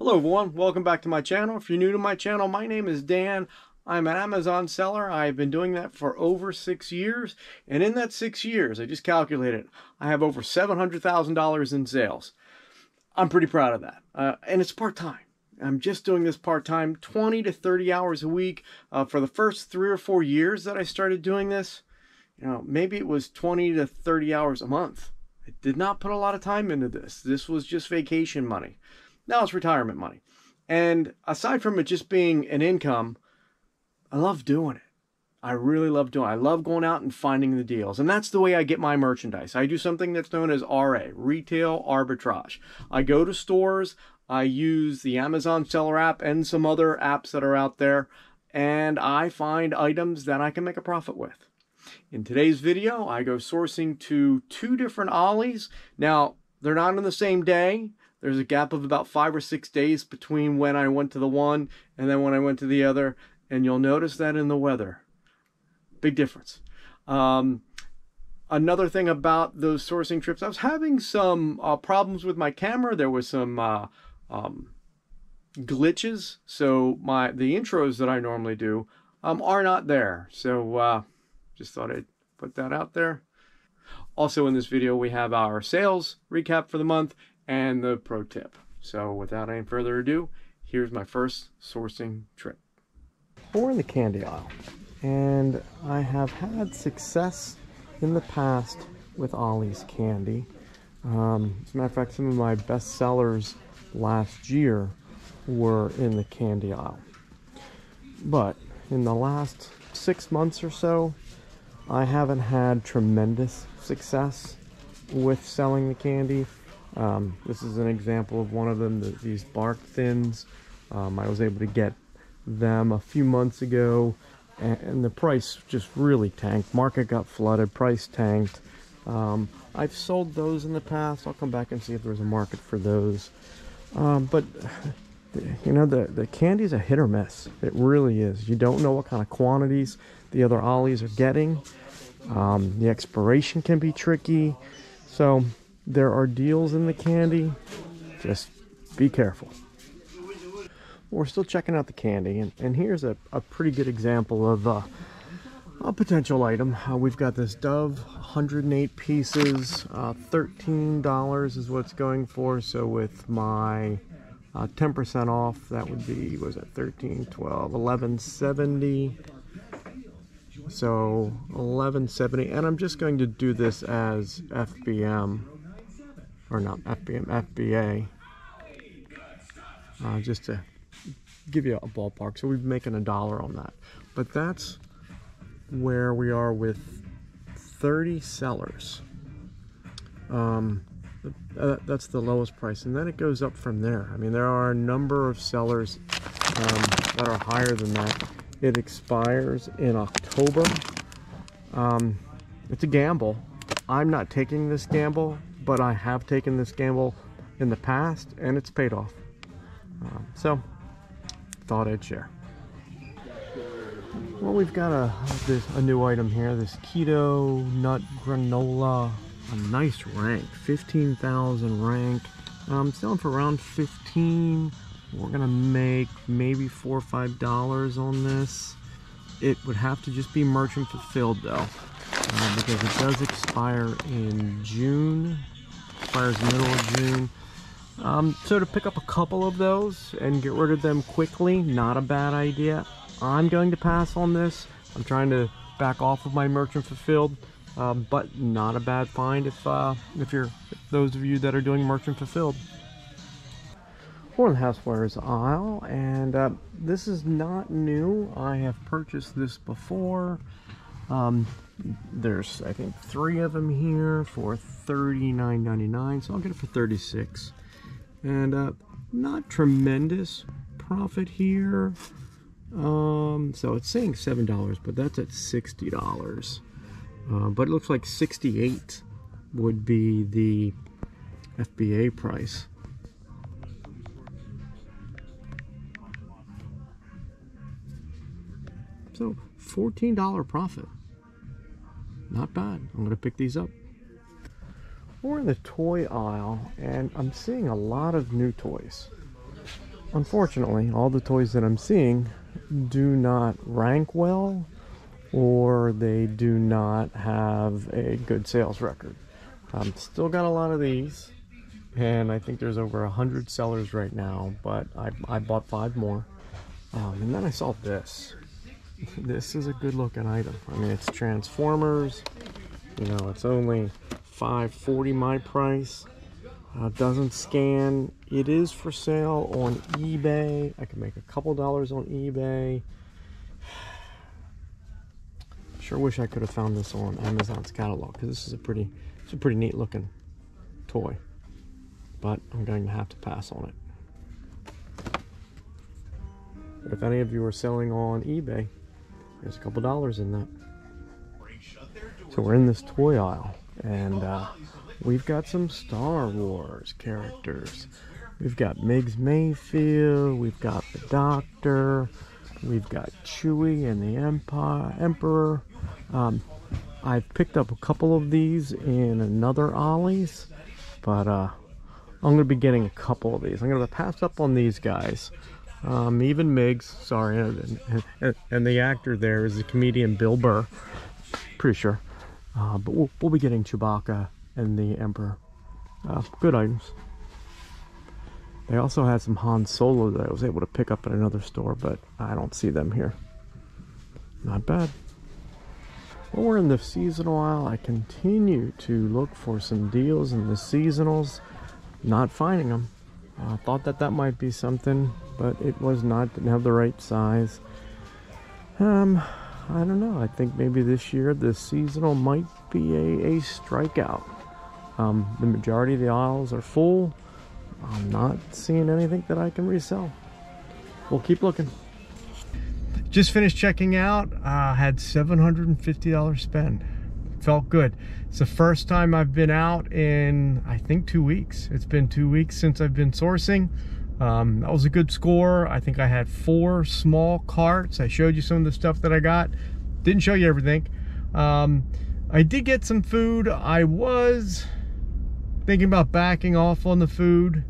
Hello everyone, welcome back to my channel. If you're new to my channel, my name is Dan. I'm an Amazon seller. I've been doing that for over 6 years, and in that 6 years, I just calculated, I have over $700,000 in sales. I'm pretty proud of that, and it's part-time. I'm just doing this part-time, 20 to 30 hours a week. For the first 3 or 4 years that I started doing this, maybe it was 20 to 30 hours a month. I did not put a lot of time into this. This was just vacation money. Now it's retirement money. And aside from it just being an income, I love doing it. I really love doing it. I love going out and finding the deals. And that's the way I get my merchandise. I do something that's known as RA, retail arbitrage. I go to stores, I use the Amazon seller app and some other apps that are out there, and I find items that I can make a profit with. In today's video, I go sourcing to 2 different ollies. Now, they're not on the same day. There's a gap of about 5 or 6 days between when I went to the one and then when I went to the other. And you'll notice that in the weather. Big difference. Another thing about those sourcing trips, I was having some problems with my camera. There was some glitches. So the intros that I normally do are not there. So just thought I'd put that out there. Also in this video, we have our sales recap for the month and the pro tip. So without any further ado, here's my first sourcing trip. We're in the candy aisle, and I have had success in the past with Ollie's candy. As a matter of fact, some of my best sellers last year were in the candy aisle. But in the last 6 months or so, I haven't had tremendous success with selling the candy. This is an example of one of them, these bark thins. I was able to get them a few months ago, and the price just really tanked. Market got flooded, price tanked. I've sold those in the past. I'll come back and see if there's a market for those. But the candy's a hit or miss. It really is. You don't know what kind of quantities the other ollies are getting. The expiration can be tricky. So there are deals in the candy. Just be careful. We're still checking out the candy, and here's a pretty good example of a potential item. We've got this Dove, 108 pieces, $13 is what it's going for. So with my 10% off, that would be, what was it, 13, 12, 11.70. So 11.70, and I'm just going to do this as FBM, or not FBM, FBA, just to give you a ballpark. So we're making $1 on that, but that's where we are with 30 sellers. That's the lowest price, and then it goes up from there. I mean, there are a number of sellers that are higher than that. It expires in October. It's a gamble. I'm not taking this gamble, but I have taken this gamble in the past, and it's paid off. So, thought I'd share. Well, we've got a new item here. This keto nut granola, a nice rank, 15,000 rank. Selling for around 15. We're gonna make maybe $4 or $5 on this. It would have to just be merchant fulfilled though, because it does expire in June. Expires middle of June. So to pick up a couple of those and get rid of them quickly, not a bad idea. I'm going to pass on this. I'm trying to back off of my merchant fulfilled, but not a bad find if those of you that are doing merchant fulfilled. We're in the housewares aisle, and this is not new. I have purchased this before. There's, I think, 3 of them here for $39.99, so I'll get it for $36. And not tremendous profit here. So it's saying $7, but that's at $60. But it looks like $68 would be the FBA price. So $14 profit. Not bad. I'm going to pick these up. We're in the toy aisle, and I'm seeing a lot of new toys. unfortunately, all the toys that I'm seeing do not rank well, or they do not have a good sales record. Still got a lot of these, and I think there's over 100 sellers right now, but I bought 5 more. And then I saw this. This is a good looking item. I mean, it's Transformers. You know, it's only $5.40 my price. Doesn't scan. It is for sale on eBay. I can make a couple dollars on eBay. Sure wish I could have found this on Amazon's catalog, because this is it's a pretty neat looking toy. But I'm going to have to pass on it. But if any of you are selling on eBay, there's a couple dollars in that. So we're in this toy aisle, and we've got some Star Wars characters. We've got Migs Mayfield, we've got the Doctor, we've got Chewie and the Emperor. I've picked up a couple of these in another Ollie's, but I'm going to be getting a couple of these. I'm going to pass up on these guys. Even Migs, sorry, and the actor there is the comedian Bill Burr, pretty sure. But we'll be getting Chewbacca and the Emperor. Good items. They also had some Han Solo that I was able to pick up at another store, but I don't see them here. Not bad. Well, we're in the seasonal aisle. I continue to look for some deals in the seasonals. Not finding them. I thought that might be something, but it was not. Didn't have the right size. I don't know. I think maybe this year the seasonal might be a strikeout. The majority of the aisles are full. I'm not seeing anything that I can resell. We'll keep looking. Just finished checking out. Had $750 spent. Felt good. It's the first time I've been out in, I think, 2 weeks. It's been 2 weeks since I've been sourcing. That was a good score. I think I had 4 small carts. I showed you some of the stuff that I got. Didn't show you everything. I did get some food. I was thinking about backing off on the food,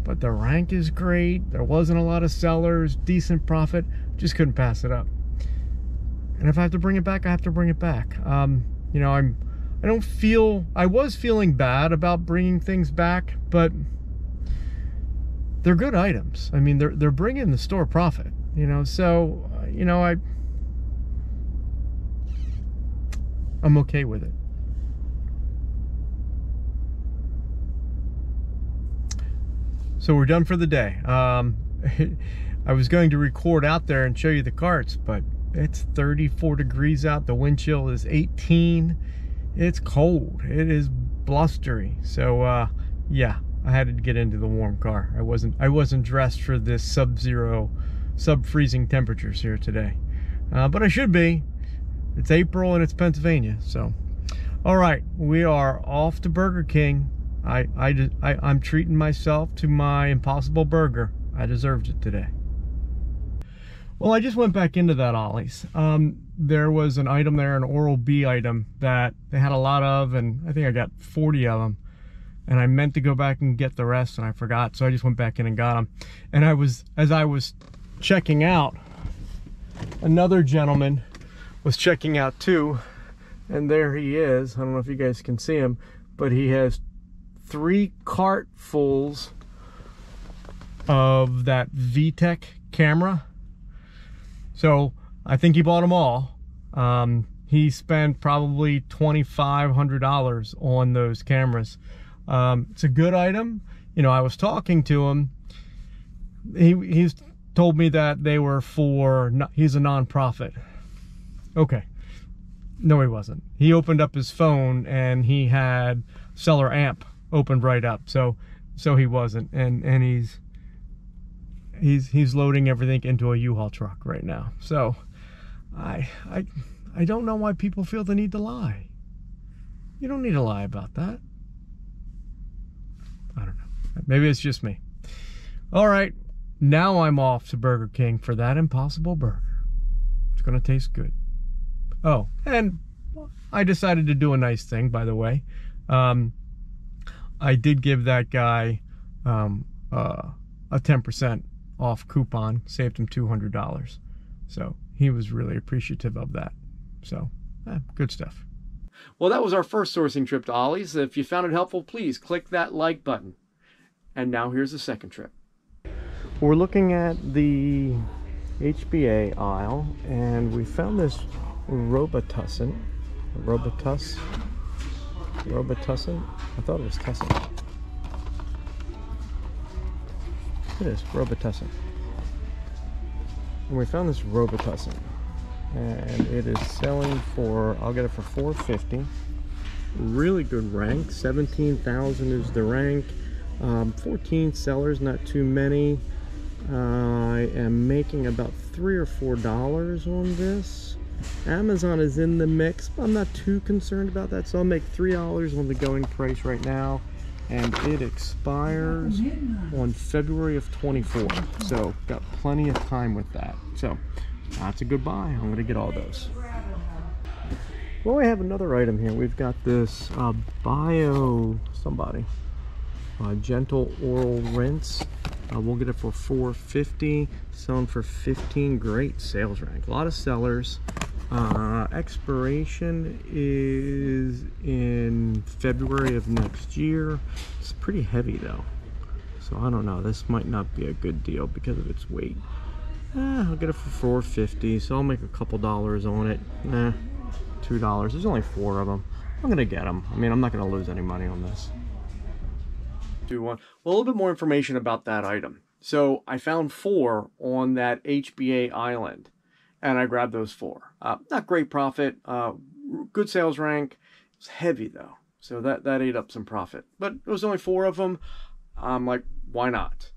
but the rank is great. There wasn't a lot of sellers, decent profit. Just couldn't pass it up. And if I have to bring it back, I have to bring it back. You know, I was feeling bad about bringing things back, but they're good items. I mean, they're bringing the store profit, you know, so, you know, I'm okay with it. So we're done for the day. I was going to record out there and show you the carts, but it's 34 degrees out. The wind chill is 18. It's cold. It is blustery. So yeah, I had to get into the warm car. I wasn't dressed for this sub-freezing temperatures here today. But I should be. It's April and it's Pennsylvania. So all right, we are off to Burger King. I'm treating myself to my Impossible Burger. I deserved it today. Well, I just went back into that Ollie's. There was an item there, an Oral-B item that they had a lot of, and I think I got 40 of them. And I meant to go back and get the rest, and I forgot, so I just went back in and got them. And as I was checking out, another gentleman was checking out too, and there he is. I don't know if you guys can see him, but he has 3 cartfuls of that VTech camera. So I think he bought them all. He spent probably $2,500 on those cameras. It's a good item. You know, I was talking to him. He's told me that they were for, he's a non-profit. Okay. No, he wasn't. He opened up his phone and he had Seller Amp opened right up. So he wasn't. And he's loading everything into a U-Haul truck right now. So I don't know why people feel the need to lie. You don't need to lie about that. I don't know. Maybe it's just me. All right, now I'm off to Burger King for that Impossible Burger. It's gonna taste good. Oh, and I decided to do a nice thing, by the way. I did give that guy a 10% off coupon, saved him $200. So he was really appreciative of that. So good stuff. Well, that was our first sourcing trip to Ollie's. If you found it helpful, please click that like button. And now here's the second trip. We're looking at the HBA aisle, and we found this Robitussin. Robitussin? I thought it was tussin. It is Robitussin. And we found this Robitussin, and it is selling for, I'll get it for $4.50. Really good rank. 17,000 is the rank. 14 sellers, not too many. I am making about $3 or $4 on this. Amazon is in the mix. I'm not too concerned about that, so I'll make $3 on the going price right now, and it expires on February of 24. So got plenty of time with that. So that's a good buy. I'm going to get all those. Well, we have another item here. We've got this Gentle Oral Rinse. We'll get it for $4.50, selling for $15. Great sales rank. A lot of sellers. Expiration is in February of next year. It's pretty heavy though, so I don't know. This might not be a good deal because of its weight. I'll get it for $4.50, so I'll make a couple dollars on it. $2. There's only 4 of them. I'm gonna get them. I mean, I'm not gonna lose any money on this. Well, a little bit more information about that item. So I found 4 on that HBA island, and I grabbed those 4. Not great profit, good sales rank. It's heavy though, so that ate up some profit. But it was only 4 of them. I'm like, why not?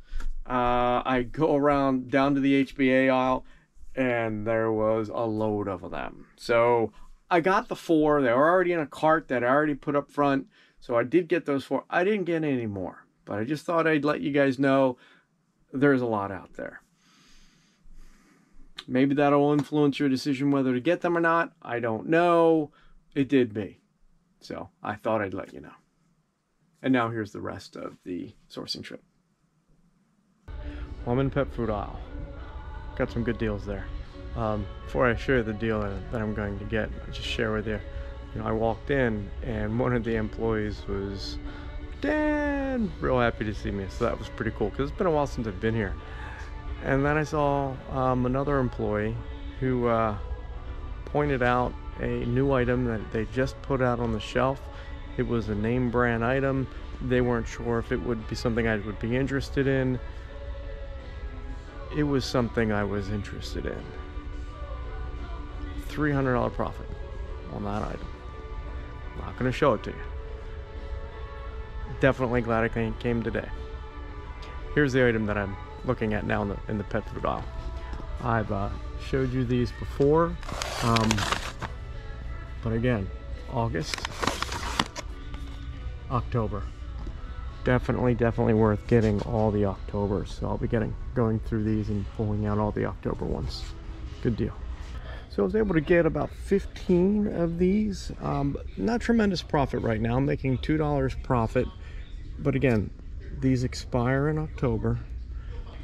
I go around down to the HBA aisle, and there was a load of them. So I got the 4. They were already in a cart that I already put up front. So I did get those 4. I didn't get any more, but I just thought I'd let you guys know there's a lot out there. Maybe that'll influence your decision whether to get them or not. I don't know. It did me. So I thought I'd let you know. And now here's the rest of the sourcing trip. Well, I'm in the pet food aisle. Got some good deals there. Before I show you the deal that I'm going to get, I'll just share with you. I walked in, and one of the employees was, "Dan," real happy to see me. So that was pretty cool, because it's been a while since I've been here. And then I saw another employee who pointed out a new item that they just put out on the shelf. It was a name brand item. They weren't sure if it would be something I would be interested in. It was something I was interested in. $300 profit on that item. I'm not going to show it to you. Definitely glad I came today. Here's the item that I'm looking at now in the pet food aisle. I've showed you these before, but again, August, October. Definitely worth getting all the Octobers. So I'll be going through these and pulling out all the October ones. Good deal. So I was able to get about 15 of these. Not tremendous profit right now. I'm making $2 profit. But again, these expire in October.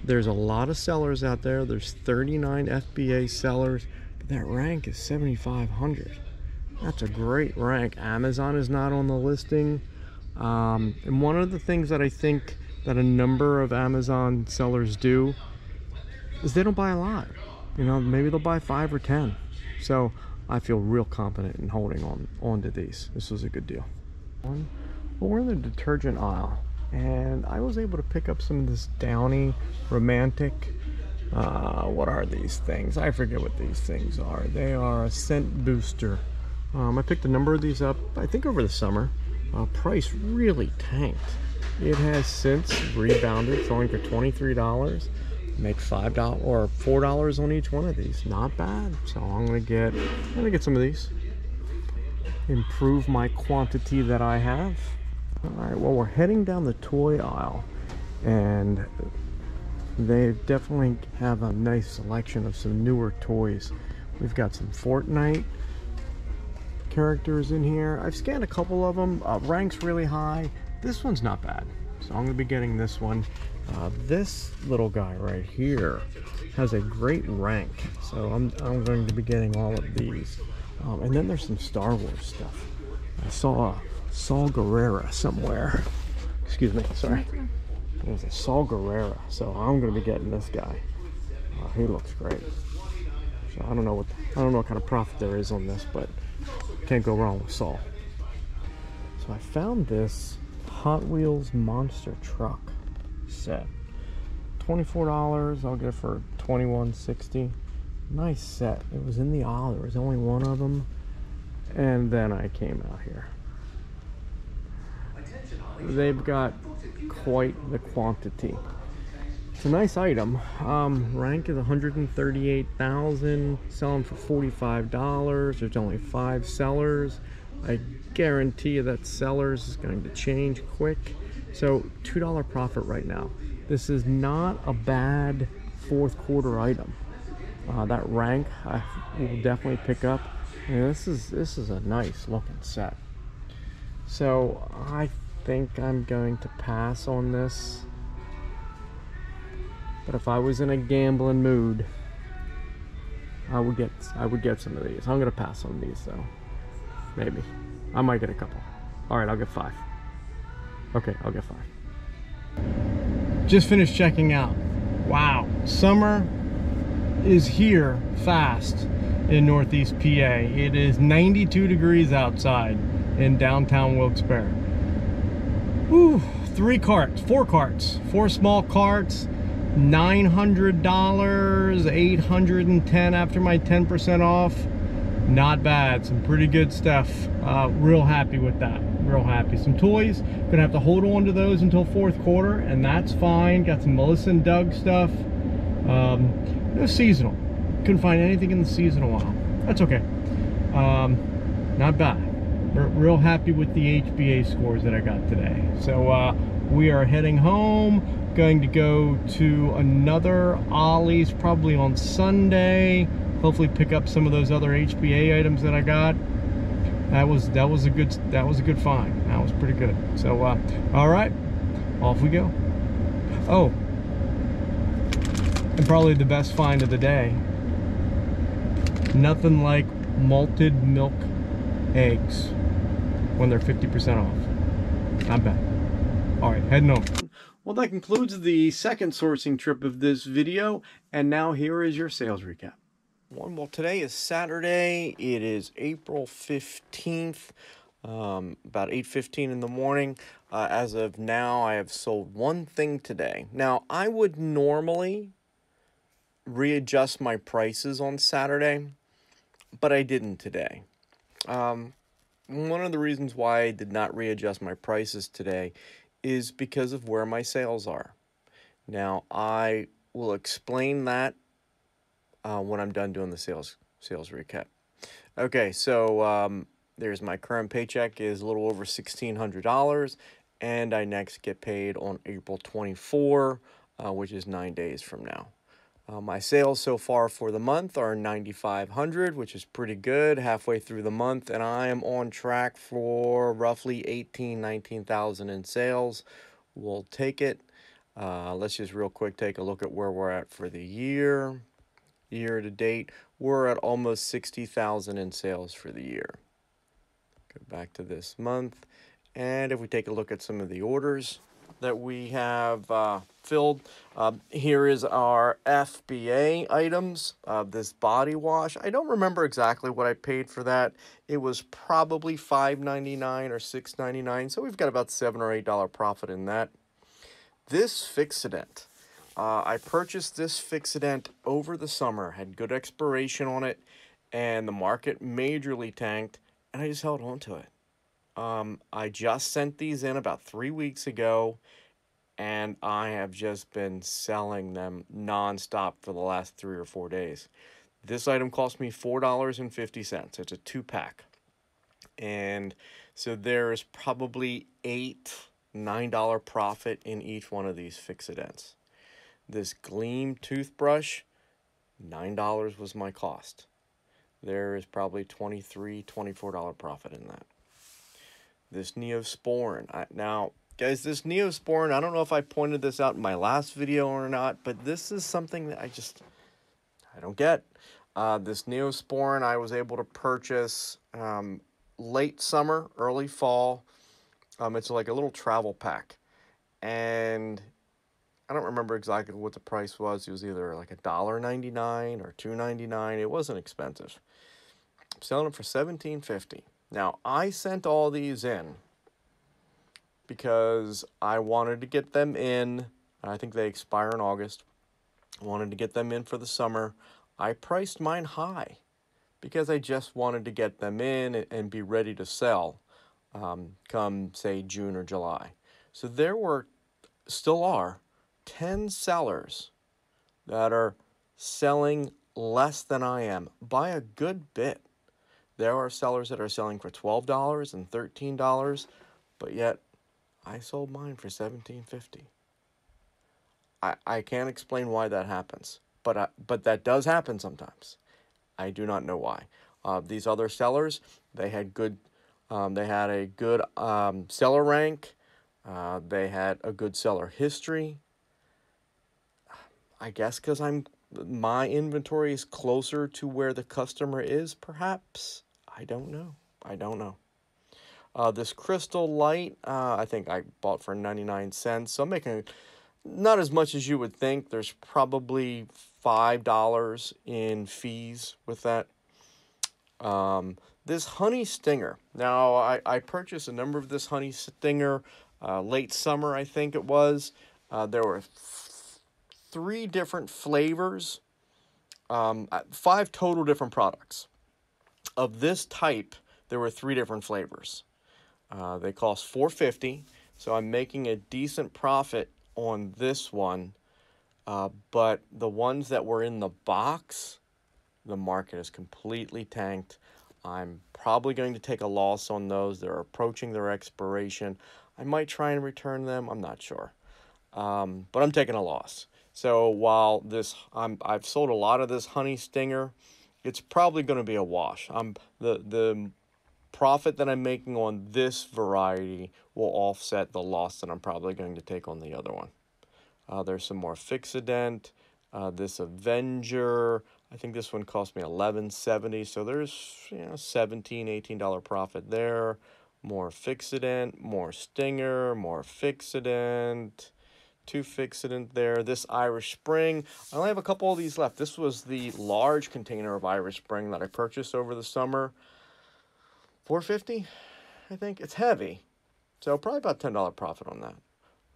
There's a lot of sellers out there. There's 39 FBA sellers. But that rank is 7,500. That's a great rank. Amazon is not on the listing. And one of the things that I think that a number of Amazon sellers do is they don't buy a lot. Maybe they'll buy 5 or 10. So I feel real confident in holding on to these. This was a good deal. Well, we're in the detergent aisle, and I was able to pick up some of this Downy Romantic. What are these things? I forget what these things are. They are a scent booster. I picked a number of these up, I think over the summer. Price really tanked. It has since rebounded, selling for $23. Make $5 or $4 on each one of these. Not bad. So I'm gonna get some of these. Improve my quantity that I have. All right. Well, we're heading down the toy aisle, and they definitely have a nice selection of some newer toys. We've got some Fortnite characters in here. I've scanned a couple of them. Ranks really high. This one's not bad. So I'm going to be getting this one. This little guy right here has a great rank. So I'm going to be getting all of these. And then there's some Star Wars stuff. I saw a Saw Gerrera somewhere. Excuse me, sorry. There's a Saw Gerrera, so I'm going to be getting this guy. He looks great. So I don't know what kind of profit there is on this, but can't go wrong with Saw. So I found this Hot Wheels monster truck set. $24. I'll get it for $21.60. Nice set. It was in the aisle. There was only one of them, and then I came out here. They've got quite the quantity. It's a nice item. Rank is 138,000. Selling for $45. There's only 5 sellers. I guarantee you that sellers is going to change quick. So $2 profit right now. This is not a bad fourth quarter item. That rank I will definitely pick up. And this is a nice looking set. So I think I'm going to pass on this. But if I was in a gambling mood, I would get some of these. I'm gonna pass on these though. Maybe. I might get a couple. Alright, I'll get 5. Okay, I'll get 5. Just finished checking out. Wow, summer is here fast in Northeast PA. It is 92 degrees outside in downtown Wilkes-Barre. Whew, 4 carts, 4 small carts, $900, $810 after my 10% off. Not bad, some pretty good stuff. Real happy with that, real happy. Some toys, gonna have to hold on to those until fourth quarter, and that's fine. Got some Melissa and Doug stuff. No seasonal, couldn't find anything in the seasonal aisle. That's okay. Not bad. Real happy with the HBA scores that I got today. So we are heading home, going to go to another Ollie's probably on Sunday. Hopefully pick up some of those other HBA items that I got. That was a good find. That was pretty good. So all right, off we go. Oh, and probably the best find of the day. Nothing like malted milk eggs when they're 50% off. Not bad. All right, heading home. Well, that concludes the second sourcing trip of this video, and now here is your sales recap. Well, today is Saturday. It is April 15th, about 8:15 in the morning. As of now, I have sold one thing today. Now, I would normally readjust my prices on Saturday, but I didn't today. One of the reasons why I did not readjust my prices today is because of where my sales are. Now, I will explain that when I'm done doing the sales recap. Okay, so there's my current paycheck is a little over $1,600, and I next get paid on April 24, which is 9 days from now. My sales so far for the month are $9,500, which is pretty good, halfway through the month, and I am on track for roughly $19,000 in sales. We'll take it. Let's just real quick take a look at where we're at for the year. Year to date, we're at almost $60,000 in sales for the year. Go back to this month, and if we take a look at some of the orders that we have filled, here is our FBA items. This body wash, I don't remember exactly what I paid for that. It was probably $5.99 or $6.99, so we've got about $7 or $8 profit in that. This Fixodent. I purchased this Fixodent over the summer, had good expiration on it, and the market majorly tanked, and I just held on to it. I just sent these in about 3 weeks ago, and I have just been selling them nonstop for the last 3 or 4 days. This item cost me $4.50. It's a 2-pack. And so there's probably $8-9 profit in each one of these Fixodents. This Gleam toothbrush, $9 was my cost. There is probably $23-24 profit in that. This Neosporin. Now, Guys, this Neosporin, I don't know if I pointed this out in my last video or not, but this is something that I don't get. This Neosporin I was able to purchase late summer, early fall. It's like a little travel pack. And I don't remember exactly what the price was. It was either like $1.99 or $2.99. It wasn't expensive. I'm selling them for $17.50. Now, I sent all these in because I wanted to get them in. I think they expire in August. I wanted to get them in for the summer. I priced mine high because I just wanted to get them in and be ready to sell come, say, June or July. So there still are 10 sellers that are selling less than I am by a good bit. There are sellers that are selling for $12 and $13, but yet I sold mine for $17.50. I can't explain why that happens, but that does happen sometimes. I do not know why. These other sellers, they had a good seller rank. They had a good seller history. I guess because my inventory is closer to where the customer is, perhaps. I don't know. This Crystal Light, I think I bought for 99 cents. So I'm making not as much as you would think. There's probably $5 in fees with that. This Honey Stinger. Now, I purchased a number of this Honey Stinger late summer, I think it was. There were 3 different flavors, 5 total different products. Of this type, there were 3 different flavors. They cost $4.50, so I'm making a decent profit on this one. But the ones that were in the box, the market is completely tanked. I'm probably going to take a loss on those. They're approaching their expiration. I might try and return them. I'm not sure. But I'm taking a loss. So while I've sold a lot of this Honey Stinger, it's probably going to be a wash. The profit that I'm making on this variety will offset the loss that I'm probably going to take on the other one. There's some more Fixodent. This Avenger, I think this one cost me $11.70. So there's $17, $18 profit there. More Fixodent, more Stinger, more Fixodent. 2 Fixodent there. This Irish Spring, I only have a couple of these left. This was the large container of Irish Spring that I purchased over the summer. $4.50, I think. It's heavy, so probably about $10 profit on that.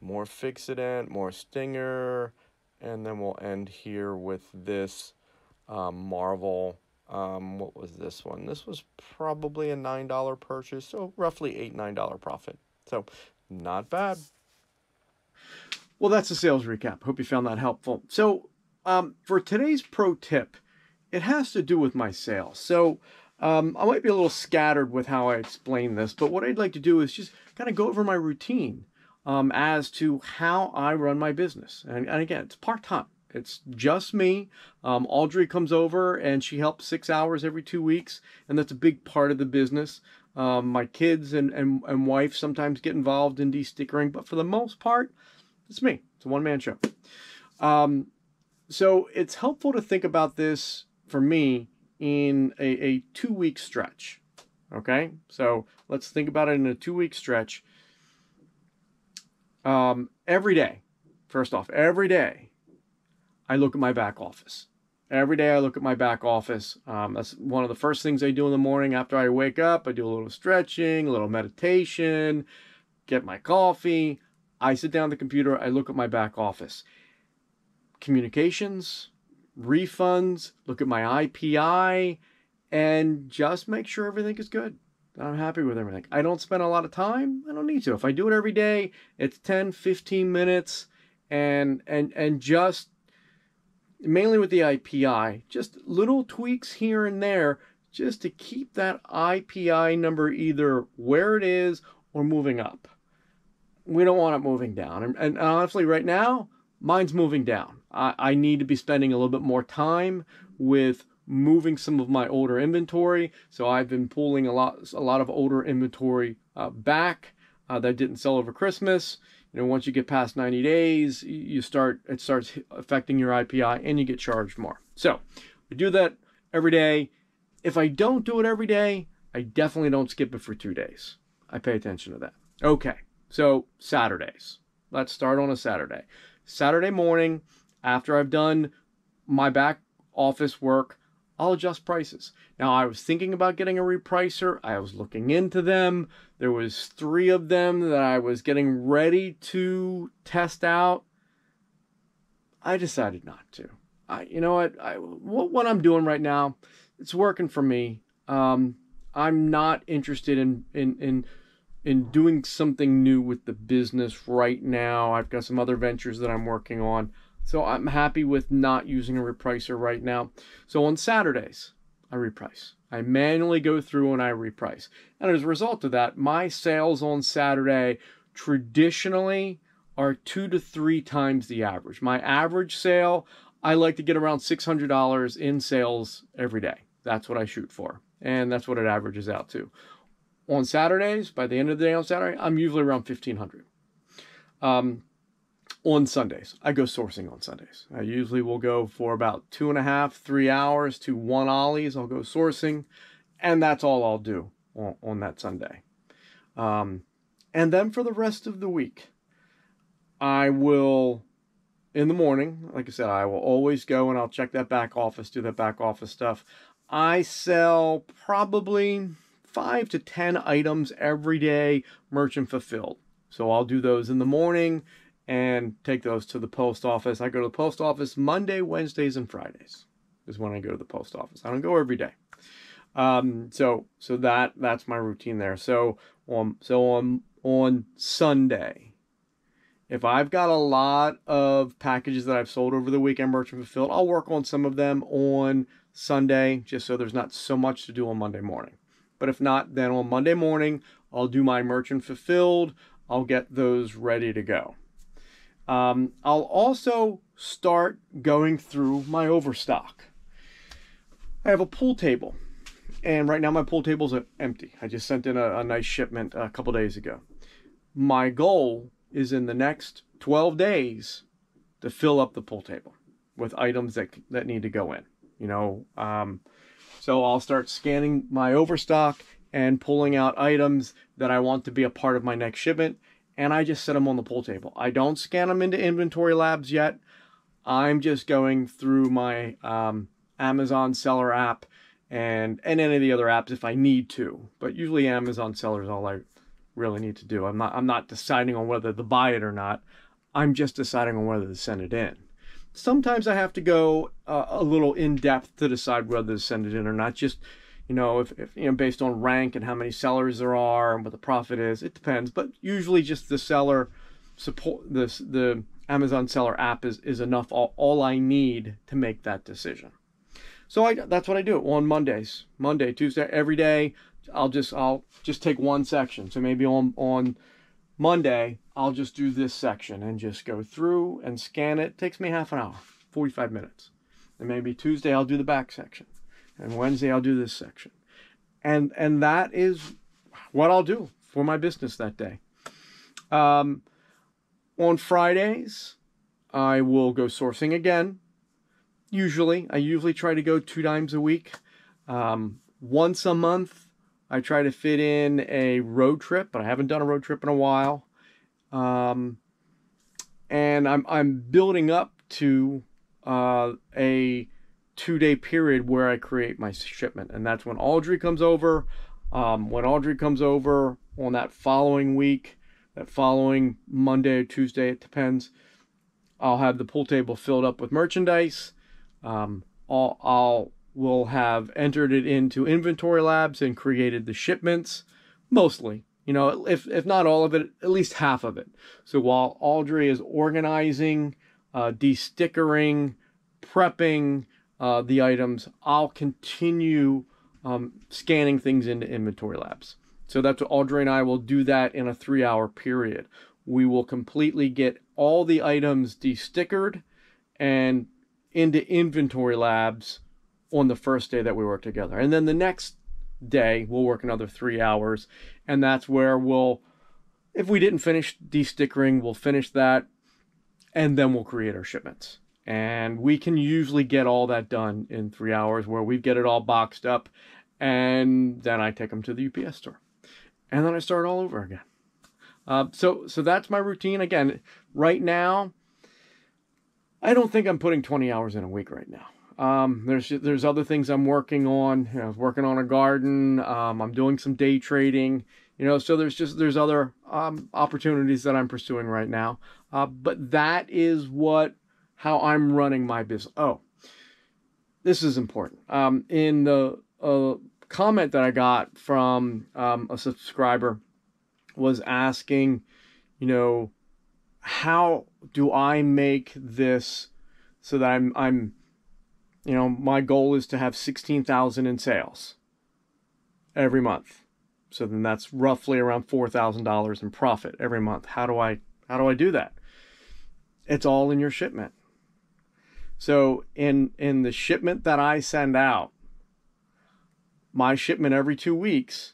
More Fixodent, more Stinger, and then we'll end here with this Marvel. What was this one? This was probably a $9 purchase, so roughly $8, $9 profit. So not bad. Well, that's a sales recap. Hope you found that helpful. So for today's pro tip, it has to do with my sales. So I might be a little scattered with how I explain this, but what I'd like to do is just kind of go over my routine as to how I run my business. And again, it's part-time. It's just me. Audrey comes over and she helps 6 hours every 2 weeks, and that's a big part of the business. My kids and wife sometimes get involved in de-stickering, but for the most part, it's me. It's a one-man show. So it's helpful to think about this for me in a 2-week stretch. Okay, so let's think about it in a 2-week stretch. Every day, first off, every day I look at my back office. Every day I look at my back office. That's one of the first things I do in the morning after I wake up. I do a little stretching, a little meditation, get my coffee. I sit down at the computer, I look at my back office. Communications, refunds, look at my IPI, and just make sure everything is good. I'm happy with everything. I don't spend a lot of time. I don't need to. If I do it every day, it's 10, 15 minutes, and just mainly with the IPI, just little tweaks here and there just to keep that IPI number either where it is or moving up. We don't want it moving down. And honestly, right now, mine's moving down. I need to be spending a little bit more time with moving some of my older inventory. So I've been pulling a lot of older inventory back. that didn't sell over Christmas. Once you get past 90 days, it starts affecting your IPI and you get charged more. So we do that every day. If I don't do it every day, I definitely don't skip it for 2 days. I pay attention to that. Okay, so Saturdays. Let's start on a Saturday. Saturday morning, after I've done my back office work, I'll adjust prices. Now, I was thinking about getting a repricer. I was looking into them. There was 3 of them that I was getting ready to test out. I decided not to. You know what I'm doing right now, it's working for me. I'm not interested in doing something new with the business right now. I've got some other ventures that I'm working on. So I'm happy with not using a repricer right now. So on Saturdays, I reprice. I manually go through and I reprice. And as a result of that, my sales on Saturday traditionally are 2 to 3 times the average. My average sale, I like to get around $600 in sales every day. That's what I shoot for. And that's what it averages out to. On Saturdays, by the end of the day on Saturday, I'm usually around $1,500. On Sundays, I go sourcing on Sundays. I usually will go for about 2.5, 3 hours to 1 Ollie's. I'll go sourcing, and that's all I'll do on that Sunday. And then for the rest of the week, I will, in the morning, like I said, I will always go and I'll check that back office, do that back office stuff. I sell probably 5 to 10 items every day, merchant fulfilled. So I'll do those in the morning and take those to the post office. I go to the post office Monday, Wednesdays, and Fridays is when I go to the post office. I don't go every day. So that's my routine there. So on Sunday, if I've got a lot of packages that I've sold over the weekend, merchant fulfilled, I'll work on some of them on Sunday, just so there's not so much to do on Monday morning. But if not, then on Monday morning, I'll do my merchant fulfilled. I'll get those ready to go. I'll also start going through my overstock. I have a pool table, and right now my pool tables are empty. I just sent in a nice shipment a couple days ago. My goal is in the next 12 days to fill up the pool table with items that need to go in. So I'll start scanning my overstock and pulling out items that I want to be a part of my next shipment. And I just set them on the pool table. I don't scan them into Inventory Labs yet. I'm just going through my Amazon seller app and any of the other apps if I need to. But usually Amazon seller is all I really need to do. I'm not deciding on whether to buy it or not. I'm just deciding on whether to send it in. Sometimes I have to go a little in depth to decide whether to send it in or not. Just if based on rank and how many sellers there are and what the profit is, it depends. But usually just the seller support, the Amazon seller app is enough, all I need to make that decision. So that's what I do on Mondays, Monday, Tuesday, every day. I'll just take one section. So maybe on Monday, I'll just do this section and just go through and scan it. It takes me half an hour, 45 minutes. And maybe Tuesday, I'll do the back section. And Wednesday, I'll do this section. And that is what I'll do for my business that day. On Fridays, I will go sourcing again. I usually try to go 2 times a week. Once a month, I try to fit in a road trip, but I haven't done a road trip in a while. And I'm building up to a 2-day period where I create my shipment, and that's when Audrey comes over. When Audrey comes over on that following week, that following Monday or Tuesday, it depends, I'll have the pool table filled up with merchandise. We'll have entered it into Inventory Labs and created the shipments, mostly. If not all of it, at least half of it. So while Audrey is organizing, de-stickering, prepping the items, I'll continue scanning things into Inventory Labs. So that's what Audrey and I will do that in a 3-hour period. We will completely get all the items de-stickered and into Inventory Labs on the first day that we work together. And then the next day, we'll work another 3 hours, and that's where we'll If we didn't finish destickering, we'll finish that, and then we'll create our shipments. And we can usually get all that done in 3 hours, where we get it all boxed up, and then I take them to the UPS store. And then I start all over again. So that's my routine. Again, right now, I don't think I'm putting 20 hours in a week right now. There's other things I'm working on. You know, I was working on a garden. I'm doing some day trading. You know, so there's other opportunities that I'm pursuing right now. But that is how I'm running my business. Oh, this is important. In the comment that I got from a subscriber was asking, you know, how do I make this so that I'm you know, my goal is to have 16,000 in sales every month. So then that's roughly around $4,000 in profit every month. How do I do that? It's all in your shipment. So in the shipment that I send out, my shipment every 2 weeks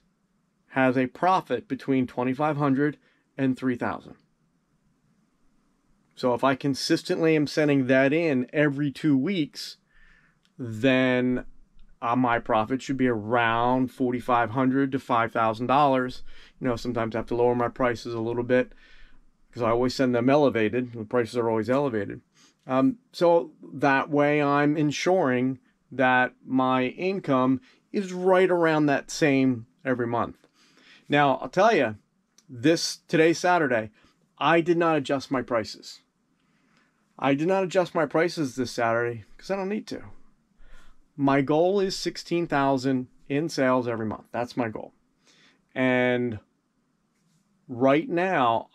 has a profit between $2,500 and $3,000. So if I consistently am sending that in every 2 weeks, then my profit should be around $4,500 to $5,000. You know, sometimes I have to lower my prices a little bit because I always send them elevated. The prices are always elevated. So that way I'm ensuring that my income is right around that same every month. Now, I'll tell you, today's Saturday, I did not adjust my prices. I did not adjust my prices this Saturday because I don't need to. My goal is 16,000 in sales every month. That's my goal. And right now,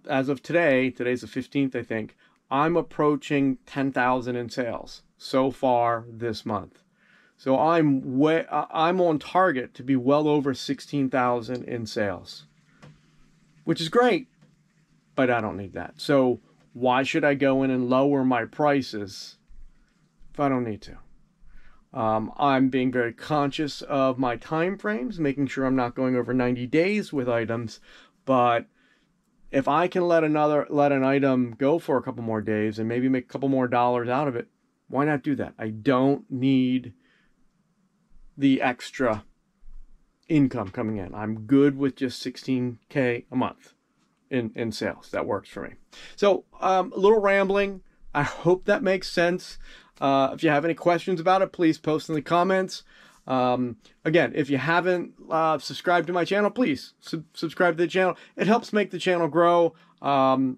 as of today's the 15th, I think, I'm approaching 10,000 in sales so far this month. So I'm on target to be well over 16,000 in sales, which is great, but I don't need that. So why should I go in and lower my prices if I don't need to? I'm being very conscious of my time frames, making sure I'm not going over 90 days with items. But if I can let an item go for a couple more days and maybe make a couple more dollars out of it, why not do that? I don't need the extra income coming in. I'm good with just 16K a month in sales. That works for me. So a little rambling. I hope that makes sense. If you have any questions about it, please post in the comments. Again, if you haven't subscribed to my channel, please subscribe to the channel. It helps make the channel grow. I'm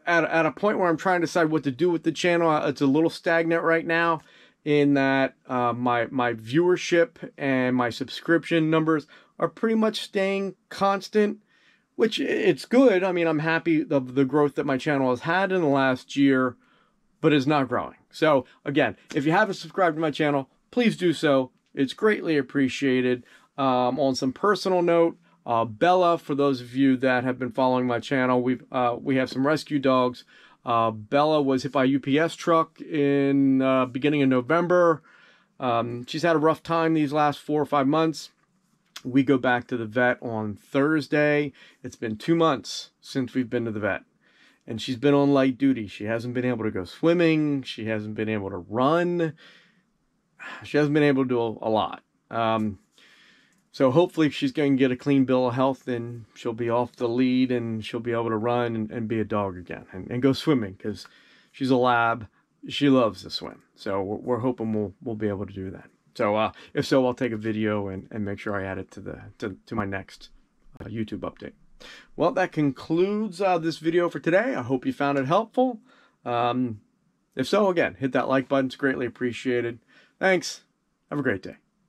at a point where I'm trying to decide what to do with the channel. It's a little stagnant right now in that my viewership and my subscription numbers are pretty much staying constant, which it's good. I mean, I'm happy of the growth that my channel has had in the last year, but is not growing. So again, if you haven't subscribed to my channel, please do so. It's greatly appreciated. On some personal note, Bella, for those of you that have been following my channel, we have some rescue dogs. Bella was hit by a UPS truck in beginning of November. She's had a rough time these last 4 or 5 months. We go back to the vet on Thursday. It's been 2 months since we've been to the vet. And she's been on light duty. She hasn't been able to go swimming. She hasn't been able to run. She hasn't been able to do a lot. So hopefully if she's going to get a clean bill of health, then she'll be off the lead and she'll be able to run and be a dog again and go swimming, because she's a lab. She loves to swim. So we're hoping we'll be able to do that. So if so, I'll take a video and make sure I add it to my next YouTube update. Well, that concludes this video for today. I hope you found it helpful. If so, again, hit that like button. It's greatly appreciated. Thanks. Have a great day.